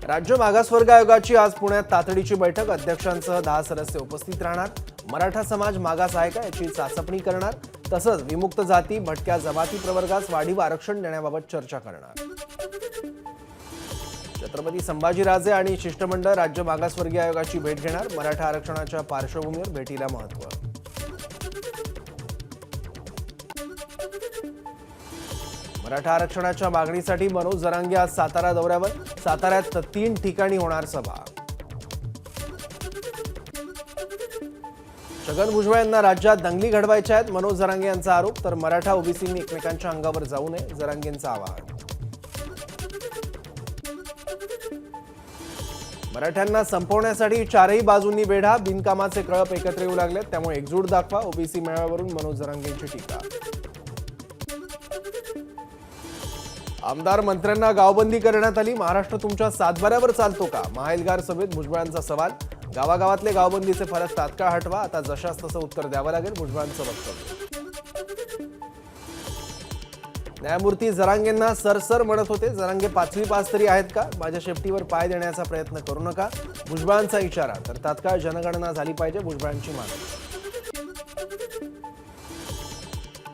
राज्य मागासवर्ग आयोगाची आज पुण्यात तातडीची बैठक। अध्यक्षांसह 10 सदस्य उपस्थित राहणार। मराठा समाज मागास आहे का याची चाचपणी करणार। तसंच विमुक्त जाती, भटक्या जमाती प्रवर्गास वाढीव आरक्षण देण्याबाबत चर्चा करणार। छत्रपती संभाजीराजे आणि शिष्टमंडळ राज्य मागासवर्गीय आयोगाची भेट घेणार। मराठा आरक्षणाच्या पार्श्वभूमीवर भेटीला महत्त्व। मराठा आरक्षणाच्या मागणीसाठी मनोज जरांगे आज सातारा दौऱ्यावर। साताऱ्यात 3 ठिकाणी होणार सभा। छगन भुजबळ यांना राज्यात दंगली घडवायच्या आहेत, मनोज जरांगे यांचा आरोप। तर मराठा ओबीसींनी एकमेकांच्या अंगावर जाऊ नये, जरांगेंचं आवाहन। मराठ्यांना संपवण्यासाठी चारही बाजूंनी बेढा, बिनकामाचे कळप एकत्र येऊ लागलेत, त्यामुळे एकजूट दाखवा। ओबीसी मेळाव्यावरून मनोज जरांगेंची टीका। आमदार मंत्र्यांना गावबंदी करण्यात आली। महाराष्ट्र तुमच्या सातबाऱ्यावर चालतो का? महाएल्गार सभेत भुजबळांचा सवाल। गावागावातले गावबंदीचे फरक तात्काळ हटवा, आता जशास तसं उत्तर द्यावं लागेल, भुजबळांचं वक्तव्य। न्यायमूर्ती जरांगेंना सरसर म्हणत होते, जरांगे 5वी पास तरी आहेत का? माझ्या शेपटीवर पाय देण्याचा प्रयत्न करू नका, भुजबळांचा इशारा। तर तात्काळ जनगणना झाली पाहिजे, भुजबळांची मागणी।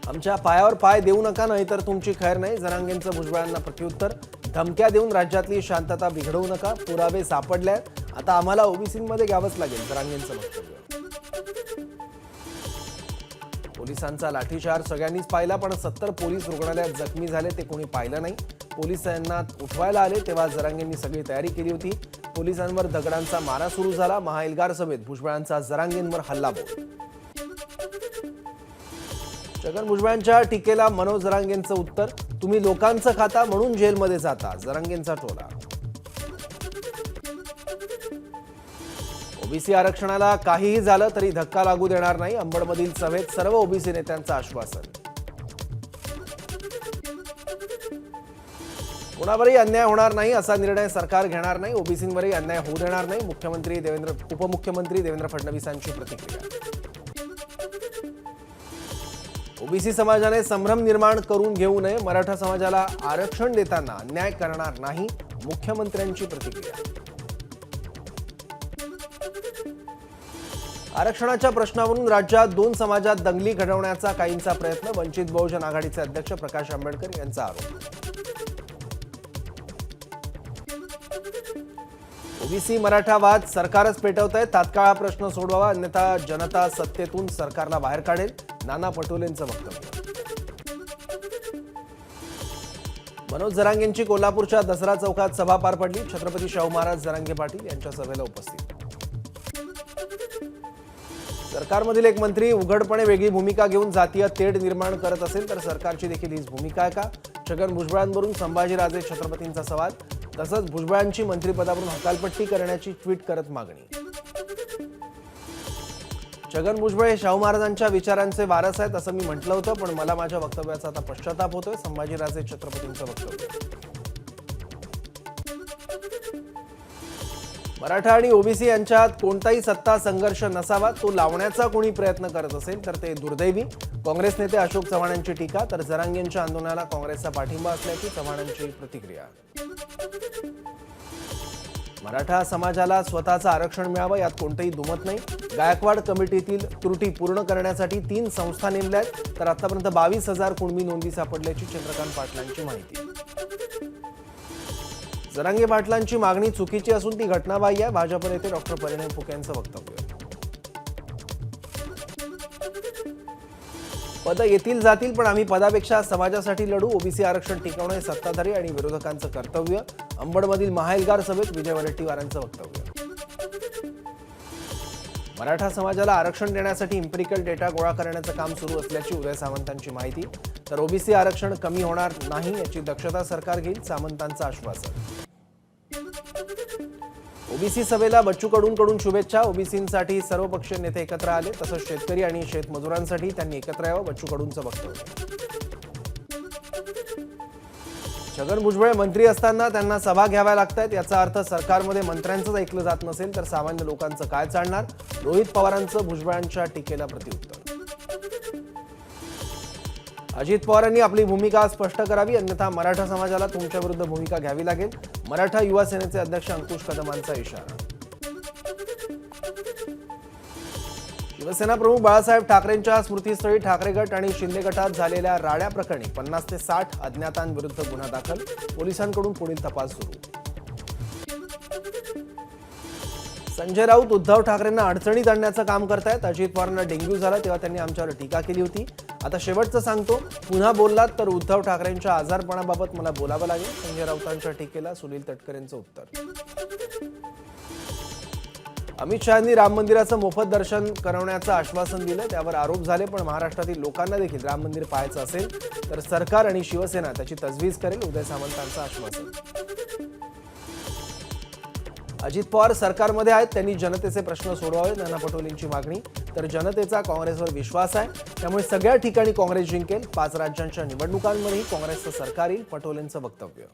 आमच्या पायावर पाय देऊ नका, नाही तर तुमची खैर नाही, जरांगेंचं भुजबळांना प्रत्युत्तर। धमक्या देऊन राज्यातली शांतता बिघडवू नका, पुरावे सापडले, आता आम्हाला ओबीसींमध्ये घ्यावंच लागेल, जरांगेंचं वक्तव्य। पोलिसांचा लाठीचार्ज सगळ्यांनीच पाहिला, पण 70 पोलीस रुग्णालयात जखमी झाले ते कोणी पाहिलं नाही। पोलिसांना उठवायला आले तेव्हा जरांगेंनी सगळी तयारी केली होती। पोलिसांवर दगडांचा मारा सुरू झाला। महाएल्गार सभेत भुजबळांचा जरांगेंवर हल्लाबोल। छगन भुजबळांच्या टीकेला मनोज जरांगेंचं उत्तर, तुम्ही लोकांचं खाता म्हणून जेलमध्ये जाता, जरांगेंचा टोला। ओबीसी आरक्षणाला काहीही झालं तरी धक्का लागू देणार नाही, अंबडमधील सभेत सर्व ओबीसी नेत्यांचं आश्वासन। कोणावरही अन्याय होणार नाही असा निर्णय सरकार घेणार नाही, ओबीसींवरही अन्याय होऊ देणार नाही, उपमुख्यमंत्री देवेंद्र फडणवीसांची प्रतिक्रिया। ओबीसी समाजाने संभ्रम निर्माण करून घेऊ नये, मराठा समाजाला आरक्षण देताना अन्याय करणार नाही, मुख्यमंत्र्यांची प्रतिक्रिया। आरक्षणाच्या प्रश्नावरून राज्यात 2 समाजात दंगली घडवण्याचा काहींचा प्रयत्न, वंचित बहुजन आघाडीचे अध्यक्ष प्रकाश आंबेडकर यांचा आरोप। ओबीसी मराठा वाद सरकारच पेटवत आहे, तात्काळ हा प्रश्न सोडवावा, अन्यथा जनता सत्तेतून सरकारला बाहेर काढेल, नाना पटोलेंचं वक्तव्य। मनोज जरांगेंची कोल्हापूरच्या दसरा चौकात सभा पार पडली। छत्रपती शाहू महाराज जरांगे पाटील यांच्या सभेला उपस्थित। सरकारमधील एक मंत्री उघडपणे वेगळी भूमिका घेऊन जातीय तेढ निर्माण करत असेल तर सरकारची देखील हीच भूमिका आहे का? छगन भुजबळांवरून संभाजीराजे छत्रपतींचा सवाल। तसंच भुजबळांची मंत्रिपदावरून हकालपट्टी करण्याची ट्विट करत मागणी। छगन भुजबळ हे शाहू महाराजांच्या विचारांचे वारस आहेत असं मी म्हटलं होतं, पण मला माझ्या वक्तव्याचा आता पश्चाताप होतोय, संभाजीराजे छत्रपतींचं वक्तव्य। मराठा आणि ओबीसी यांच्यात कोणताही सत्ता संघर्ष नसावा, तो लावण्याचा कोणी प्रयत्न करत असेल तर ते दुर्दैवी, काँग्रेस नेते अशोक चव्हाण यांची टीका। तर जरांगेंच्या आंदोलनाला काँग्रेसचा पाठिंबा असल्याची चव्हाणांची प्रतिक्रिया। मराठा समाजाला स्वतःचं आरक्षण मिळावं यात कोणतंही दुमत नाही। गायकवाड कमिटीतील त्रुटी पूर्ण करण्यासाठी 3 संस्था नेमल्या आहेत, तर आतापर्यंत 22,000 कुणबी नोंदी सापडल्याची चंद्रकांत पाटलांची माहिती। जरांगे पाटलांची मागणी चुकीची असून ती घटनाबाह्य आहे, भाजप नेते डॉक्टर परिणय फुके यांचं वक्तव्य। पद येतील जातील पण आम्ही पदापेक्षा समाजासाठी लढू, ओबीसी आरक्षण टिकवणं हे सत्ताधारी आणि विरोधकांचं कर्तव्य। अंबडमधील महाएल्गार सभेत विजय वडेट्टीवारांचं वक्तव्य। मराठा समाजाला आरक्षण देण्यासाठी इम्पिरिकल डेटा गोळा करण्याचं काम सुरू असल्याची उदय सामंतांची माहिती। तर ओबीसी आरक्षण कमी होणार नाही याची दक्षता सरकार घेईल, सामंतांचं आश्वासन। ओबीसी सभेला बच्चू कडूंकडून शुभेच्छा। ओबीसींसाठी सर्वपक्षीय नेते एकत्र आले, तसंच शेतकरी आणि शेतमजुरांसाठी त्यांनी एकत्र यावं, बच्चू कडूंचं वक्तव्य। छगन भुजबळ मंत्री असताना त्यांना सभा घ्याव्या लागतात, याचा अर्थ सरकारमध्ये मंत्र्यांचंच ऐकलं जात नसेल तर सामान्य लोकांचं काय चालणार? रोहित पवारांचं भुजबळांच्या टीकेला प्रत्युत्तर। अजित पवारांनी आपली भूमिका स्पष्ट करावी, अन्यथा मराठा समाजाला तुमच्या विरुद्ध भूमिका घ्यावी लागेल। मराठा युवा सेनेचे अध्यक्ष अंकुश कदमांचा इशारा. शिवसेना प्रमुख बाळासाहेब ठाकरेंच्या स्मृतीस्थळी ठाकरे गट आणि शिंदे गटात झालेल्या राड्या प्रकरणी 50 ते 60 अज्ञातांविरुद्ध गुन्हा दाखल. पोलिसांकडून पुढील तपास सुरू. संजय राऊत उद्धव ठाकरेंना अडचणीत आणण्याचं काम करतायत. अजित पवारांना डेंग्यू झाला तेव्हा त्यांनी आमच्यावर टीका केली होती. आता शेवटचं सांगतो, पुन्हा बोललात तर उद्धव ठाकरेंच्या आजारपणाबाबत मला बोलावं लागेल. संजय राऊतांच्या टीकेला सुनील तटकरेंचं उत्तर. अमित शहांनी राम मंदिराचं मोफत दर्शन करवण्याचं आश्वासन दिलं, त्यावर आरोप झाले. पण महाराष्ट्रातील लोकांना देखील राम मंदिर पाहायचं असेल तर सरकार आणि शिवसेना त्याची तजवीज करेल. उदय सामंतांचं आश्वासन. अजित पवार सरकारमध्ये आहेत, त्यांनी जनतेचे प्रश्न सोडवावेत. नाना पटोलेंची मागणी. तर जनतेचा काँग्रेसवर विश्वास आहे, त्यामुळे सगळ्या ठिकाणी काँग्रेस जिंकेल. 5 राज्यांच्या निवडणुकांमध्येही काँग्रेसचं सरकार येईल. पटोलेंचं वक्तव्य.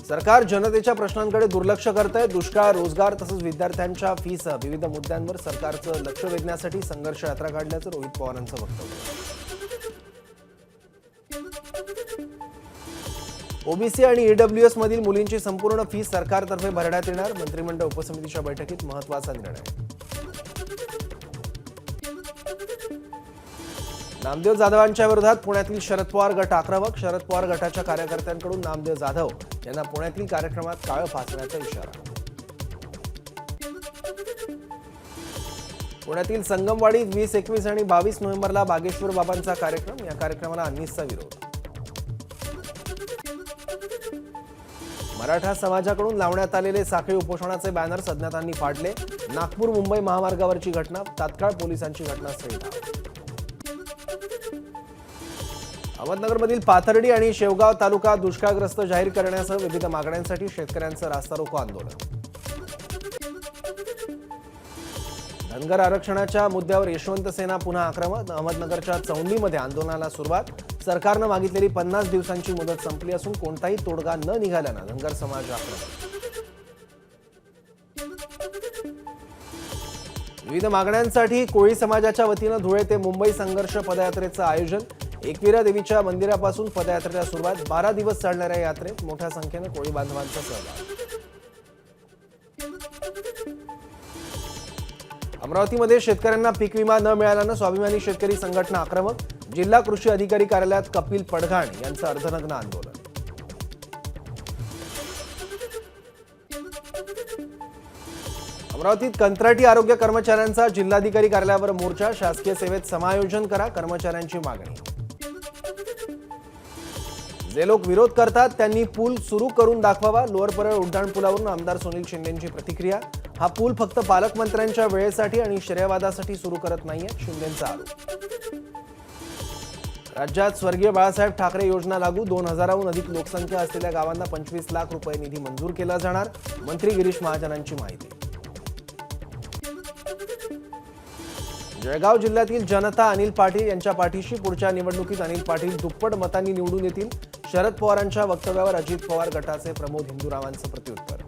सरकार जनतेच्या प्रश्नांकडे दुर्लक्ष करतंय. दुष्काळ, रोजगार तसंच विद्यार्थ्यांच्या फीसह विविध मुद्द्यांवर सरकारचं लक्ष वेधण्यासाठी संघर्ष यात्रा काढल्याचं रोहित पवारांचं वक्तव्य. ओबीसी आणि ईडब्ल्यूएस मधील मुलींची संपूर्ण फीस सरकारतर्फे भरण्यात येणार. मंत्रिमंडळ उपसमितीच्या बैठकीत महत्त्वाचा निर्णय. नामदेव जाधवांच्या विरोधात पुण्यातील शरद पवार गट आक्रमक. शरद पवार गटाच्या कार्यकर्त्यांकडून नामदेव जाधव यांना पुण्यातील कार्यक्रमात काळं फासण्याचा इशारा. पुण्यातील संगमवाडीत 20, 21 आणि 22 नोव्हेंबरला बागेश्वर बाबांचा कार्यक्रम. या कार्यक्रमाला अंनिसचा विरोध. मराठा समाजाकडून लावण्यात आलेले साखळी उपोषणाचे बॅनर्स अज्ञातांनी फाडले. नागपूर मुंबई महामार्गावरची घटना. तात्काळ पोलिसांची घटनास्थळी धाव. अहमदनगरमधील पाथर्डी आणि शेवगाव तालुका दुष्काळग्रस्त जाहीर करण्यासह विविध मागण्यांसाठी शेतकऱ्यांचं रास्ता रोको आंदोलन. धनगर आरक्षणाच्या मुद्द्यावर यशवंत सेना पुन्हा आक्रमक. अहमदनगरच्या चौंडीमध्ये आंदोलनाला सुरुवात. सरकारनं मागितलेली 50 दिवसांची मुदत संपली असून कोणताही तोडगा न निघाल्यानं धनगर समाज आक्रमक. विविध मागण्यांसाठी कोळी समाजाच्या वतीनं धुळे ते मुंबई संघर्ष पदयात्रेचं आयोजन. एकविरा देवीच्या मंदिरापासून पदयात्रेला सुरुवात. 12 दिवस चालणाऱ्या यात्रेत मोठ्या संख्येनं कोळी बांधवांचा सहभाग. अमरावतीमध्ये शेतकऱ्यांना पीक विमा न मिळाल्यानं स्वाभिमानी शेतकरी संघटना आक्रमक. जिल्हा कृषी अधिकारी कार्यालयात कपिल पडघाण यांचं अर्धनग्न आंदोलन. अमरावतीत कंत्राटी आरोग्य कर्मचाऱ्यांचा जिल्हाधिकारी कार्यालयावर मोर्चा. शासकीय सेवेत समायोजन करा, कर्मचाऱ्यांची मागणी. जे लोक विरोध करतात त्यांनी पूल सुरू करून दाखवावा. लोअर परळ उड्डाण पुलावरून आमदार सुनील शिंदेंची प्रतिक्रिया. हा पूल फक्त पालकमंत्र्यांच्या वेळेसाठी आणि श्रेयवादासाठी सुरू करत नाहीये, शिंदेंचा आरोप. राज्यात स्वर्गीय बाळासाहेब ठाकरे योजना लागू. 2000हून अधिक लोकसंख्या असलेल्या गावांना 25 लाख रुपये निधी मंजूर केला जाणार. मंत्री गिरीश महाजनांची माहिती. जळगाव जिल्ह्यातील जनता अनिल पाटील यांच्या पाठीशी. पुढच्या निवडणुकीत अनिल पाटील दुप्पट मतांनी निवडून येतील. शरद पवारांच्या वक्तव्यावर अजित पवार गटाचे प्रमोद हिंदुरावांचं प्रत्युत्तर.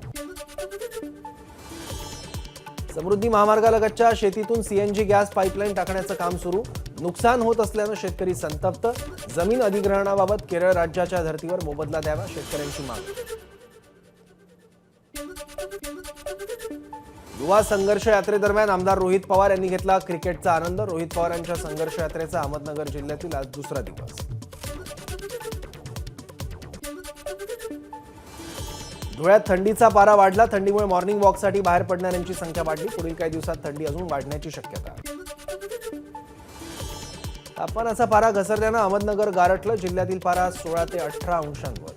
समृद्धी महामार्गालगतच्या शेतीतून सीएनजी गॅस पाईपलाईन टाकण्याचं काम सुरू. नुकसान होत असल्यानं शेतकरी संतप्त. जमीन अधिग्रहणाबाबत केरळ राज्याच्या धर्तीवर मोबदला द्यावा, शेतकऱ्यांची मागणी. युवा संघर्ष यात्रेदरम्यान आमदार रोहित पवार यांनी घेतला क्रिकेटचा आनंद. रोहित पवार यांच्या संघर्ष यात्रेचा अहमदनगर जिल्ह्यातील आज दुसरा दिवस. धुळ्यात थंडीचा पारा वाढला. थंडीमुळे मॉर्निंग वॉकसाठी बाहेर पडणाऱ्यांची संख्या वाढली. पुढील काही दिवसात थंडी अजून वाढण्याची शक्यता. तापमानाचा पारा घसरल्यानं अहमदनगर गारठलं. जिल्ह्यातील पारा 16 ते 18 अंशांवर.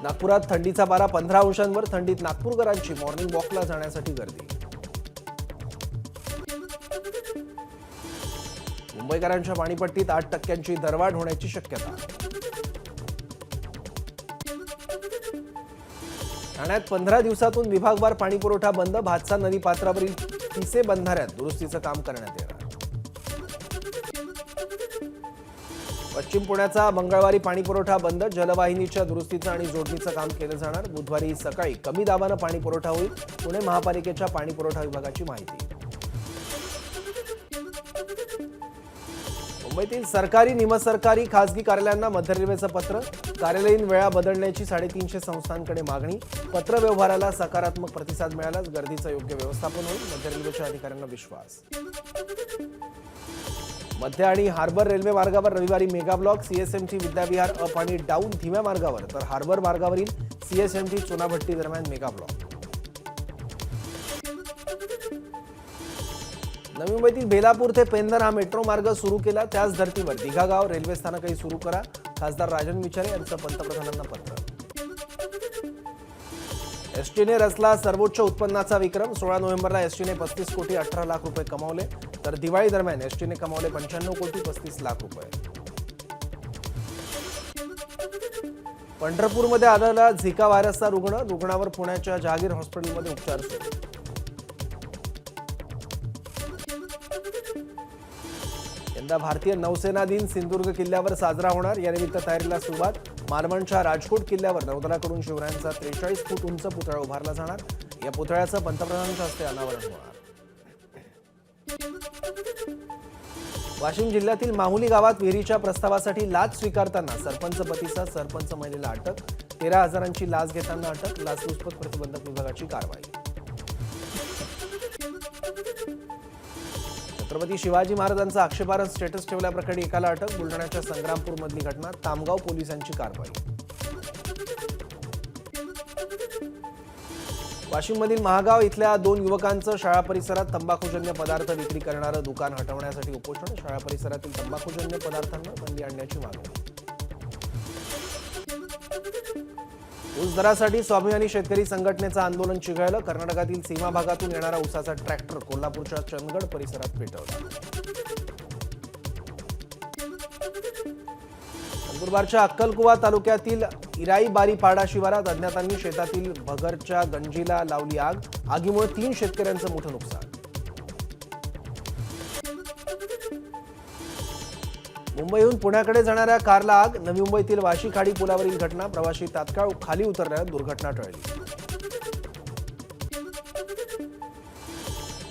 नागपुरात थंडीचा पारा 15 अंशांवर. थंडीत नागपूरकरांची मॉर्निंग वॉकला जाण्यासाठी गर्दी. मुंबईकरांच्या पाणीपट्टीत 8% दरवाढ होण्याची शक्यता. ठाण्यात 15 दिवसातून विभागवार पाणीपुरवठा बंद. भातसा नदी पात्रावरील पिसे बंधाऱ्यात दुरुस्तीचं काम करण्यात येणार. पश्चिम पुण्याचा मंगळवारी पाणीपुरवठा बंद. जलवाहिनीच्या दुरुस्तीचं आणि जोडणीचं काम केलं जाणार. बुधवारी सकाळी कमी दाबानं पाणीपुरवठा होईल. पुणे महापालिकेच्या पाणीपुरवठा विभागाची माहिती. मुंबईतील सरकारी निमसरकारी खासगी कार्यालयांना मध्य रेल्वेचं पत्र. कार्यालयीन वेळा बदलण्याची 350 संस्थांकडे मागणी. पत्र व्यवहाराला सकारात्मक प्रतिसाद मिळालाच गर्दीचं योग्य व्यवस्थापन होईल, मध्य रेल्वेच्या अधिकाऱ्यांना विश्वास. मध्य आणि हार्बर रेल्वे मार्गावर रविवारी mega block. CSMT Vidyavihar up आणि डाऊन धीम्या मार्गावर तर हार्बर मार्गावरील सीएसएमटी चुनाभट्टी दरम्यान मेगा ब्लॉक. नवी मुंबईतील बेलापूर ते पेंधर हा मेट्रो मार्ग सुरू केला. त्याच धर्तीवर दिघा गाव रेल्वे स्थानकही सुरू करा. खासदार राजन विचारे यांचं पंतप्रधानांना पत्र. एसटीने रचला सर्वोच्च उत्पन्नाचा विक्रम. 16 नोव्हेंबरला एसटीने 35 कोटी 18 लाख रुपये कमावले, तर दिवाळी दरम्यान एसटीने कमावले 95 कोटी 35 लाख रुपये. पंढरपूरमध्ये आढळला झिका व्हायरसचा रुग्ण. रुग्णावर पुण्याच्या जहागीर हॉस्पिटलमध्ये उपचार सुरू. यंदा भारतीय नौसेना दिन सिंधुदुर्ग किल्ल्यावर साजरा होणार. यानिमित्त तयारीला सुरुवात. मालवणच्या राजकोट किल्ल्यावर नौदलाकडून शिवरायांचा 43 फूट उंच पुतळा उभारला जाणार. या पुतळ्याचं पंतप्रधानांच्या हस्ते अनावरण होणार. वाशिम जिल्ह्यातील माहुली गावात विहिरीच्या प्रस्तावासाठी लाच स्वीकारताना सरपंच पतीसह सरपंच महिलेला अटक. 13,000ची लाच घेताना अटक. लाचलुचपत प्रतिबंधक विभागाची कारवाई. छत्रपती शिवाजी महाराजांचा आक्षेपार्ह स्टेटस ठेवल्याप्रकरणी एकाला अटक. बुलढाण्याच्या संग्रामपूरमधली घटना. तामगाव पोलिसांची कारवाई. वाशिममधील महागाव इथल्या 2 युवकांचं शाळा परिसरात तंबाखूजन्य पदार्थ विक्री करणारं दुकान हटवण्यासाठी उपोषण. शाळा परिसरातील तंबाखूजन्य पदार्थांना बंदी आणण्याची मागणी. ऊस दरासाठी स्वाभिमानी शेतकरी संघटनेचं आंदोलन चिघळलं. कर्नाटकातील सीमा भागातून येणारा ऊसाचा ट्रॅक्टर कोल्हापूरच्या चंदगड परिसरात पेटवला. नंदुरबारच्या अक्कलकुवा तालुक्यातील इराईबारीपाडा शिवारात अज्ञातांनी शेतातील भगरच्या गंजीला लावली आग. आगीमुळे 3 शेतकऱ्यांचं मोठं नुकसान. मुंबईहून पुण्याकडे जाणाऱ्या कारला आग. नवी मुंबईतील वाशी खाडी पुलावरील घटना. प्रवासी तात्काळ खाली उतरल्यानं दुर्घटना टळली.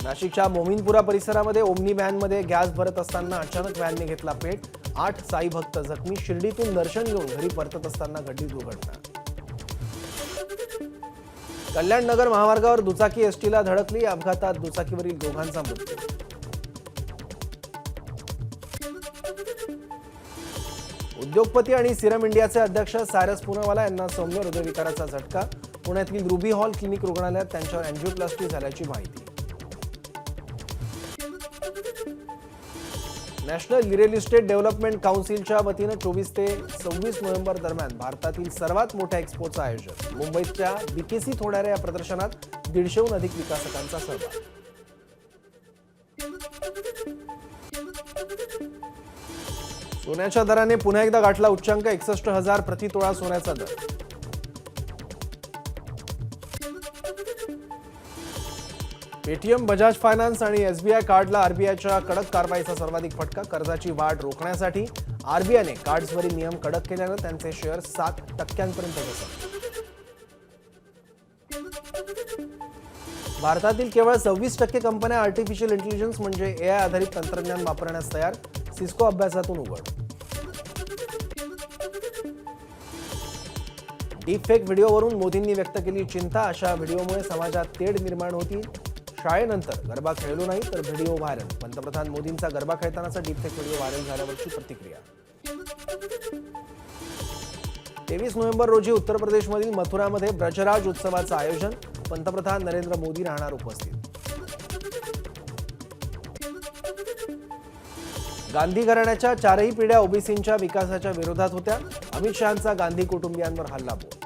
नाशिकच्या मोमीनपुरा परिसरामध्ये ओमनी व्हॅनमध्ये गॅस भरत असताना अचानक व्हॅनने घेतला पेट. 8 साई भक्त जखमी. शिर्डीतून दर्शन घेऊन घरी परतत असताना घडली दुर्घटना. कल्याण नगर महामार्गावर दुचाकी एसटीला धडकली. अपघातात दुचाकीवरील दोघांचा मृत्यू. उद्योगपती आणि सिरम इंडियाचे अध्यक्ष सायरस पूनावाला यांना सौम्य हृदयविकाराचा झटका. पुण्यातील रुबी हॉल क्लिनिक रुग्णालयात त्यांच्यावर अँजिओप्लास्टी झाल्याची माहिती. नॅशनल रिअल इस्टेट डेव्हलपमेंट काउन्सिलच्या वतीनं 24 ते 26 नोव्हेंबर दरम्यान भारतातील सर्वात मोठ्या एक्स्पोचं आयोजन. मुंबईच्या बीकेसीत होणाऱ्या या प्रदर्शनात 150हून अधिक विकासकांचा सहभाग. सोन्याच्या दराने पुन्हा एकदा गाठला उच्चांक. 61,000 प्रति तोळा सोन्याचा दर. पेटीएम, बजाज फायनान्स आणि एसबीआय कार्डला आरबीआयच्या कडक कारवाईचा सर्वाधिक फटका. कर्जाची वाढ रोखण्यासाठी आरबीआयने कार्ड्सवरील नियम कडक केल्यानं त्यांचे शेअर 7% घसरले. भारतातील केवळ 26% कंपन्या आर्टिफिशियल इंटेलिजन्स म्हणजे एआय आधारित तंत्रज्ञान वापरण्यास तयार. सिस्को अभ्यासातून उघड. डीपफेक व्हिडिओवरून मोदींनी व्यक्त केली चिंता. अशा व्हिडिओमुळे समाजात तेढ निर्माण होती. शाळेनंतर गरबा खेळलो नाही तर व्हिडिओ व्हायरल. पंतप्रधान मोदींचा गरबा खेळतानाचा डीपफेक व्हिडिओ व्हायरल झाल्यावरची प्रतिक्रिया. 23 नोव्हेंबर रोजी उत्तर प्रदेशमधील मथुरामध्ये ब्रजराज उत्सवाचं आयोजन. पंतप्रधान नरेंद्र मोदी राहणार उपस्थित. गांधी घराण्याच्या 4ही पिढ्या ओबीसींच्या विकासाच्या विरोधात होत्या. अमित शहांचा गांधी कुटुंबियांवर हल्लाबोल.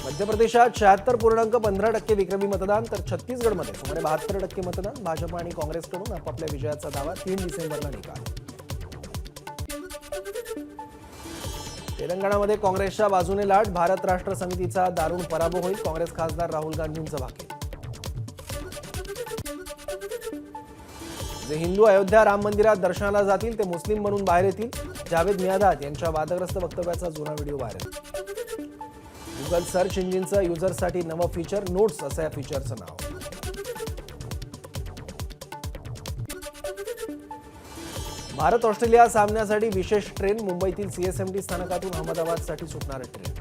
मध्य प्रदेशात 76.15% विक्रमी मतदान तर छत्तीसगडमध्ये सुमारे 72% मतदान. भाजप आणि काँग्रेसकडून आपापल्या विजयाचा दावा. 3 डिसेंबरला निकाल. तेलंगणामध्ये काँग्रेसच्या बाजूने लाट. भारत राष्ट्र समितीचा दारुण पराभव होईल. काँग्रेस खासदार राहुल गांधींचं भाकीत. जे हिंदू अयोध्या राम मंदिरात दर्शनाला जातील ते मुस्लिम बनून बाहेर येतील. जावेद मियादाद यांच्या वादग्रस्त वक्तव्याचा जुना व्हिडिओ व्हायरल. गुगल सर्च इंजिनचं युजर्ससाठी नवं फीचर. नोट्स असं या फीचरचं नाव. भारत ऑस्ट्रेलिया सामन्यासाठी विशेष ट्रेन मुंबईतील सीएसएमटी स्थानकातून अहमदाबादसाठी सुटणार ट्रेन.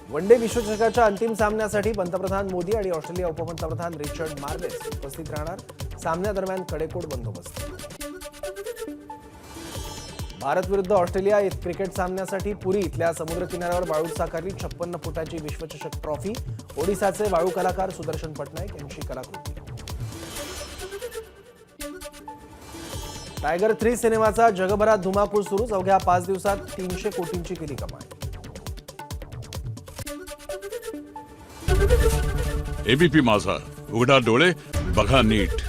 वन डे विश्वचषकाच्या अंतिम सामन्यासाठी पंतप्रधान मोदी आणि ऑस्ट्रेलिया उपपंतप्रधान रिचर्ड मार्लेस उपस्थित राहणार. सामन्यादरम्यान कडेकोट बंदोबस्त. भारत विरुद्ध ऑस्ट्रेलिया क्रिकेट सामन्यासाठी पुरी इथल्या समुद्र किनाऱ्यावर वाळू साकारली 56 फुटाची विश्वचषक ट्रॉफी. ओडिसाचे वाळू कलाकार सुदर्शन पटनायक यांची कलाकृती. टायगर 3 सिनेमाचा जगभरात धुमाकूळ सुरू. अवघ्या 5 दिवसात 300 कोटींची केली कमाई. एबीपी माझा, उघडा डोळे बघा नीट.